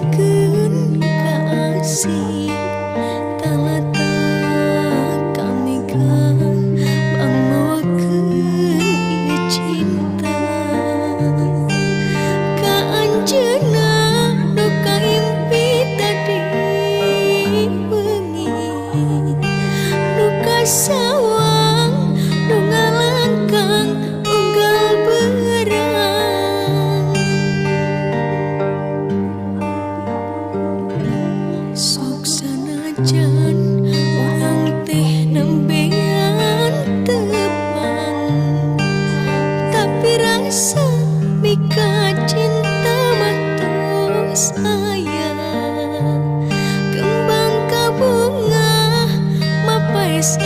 pikeun kasih talata kami bang mawakeun ieu cinta ka anjeunna nu kaimpi tadi wengi nu kasawang nu ngalangkang unggal berang sok sanajan orang teh nembean tepang tapi rasa mika cinta matos aya kembang kabunga mapaes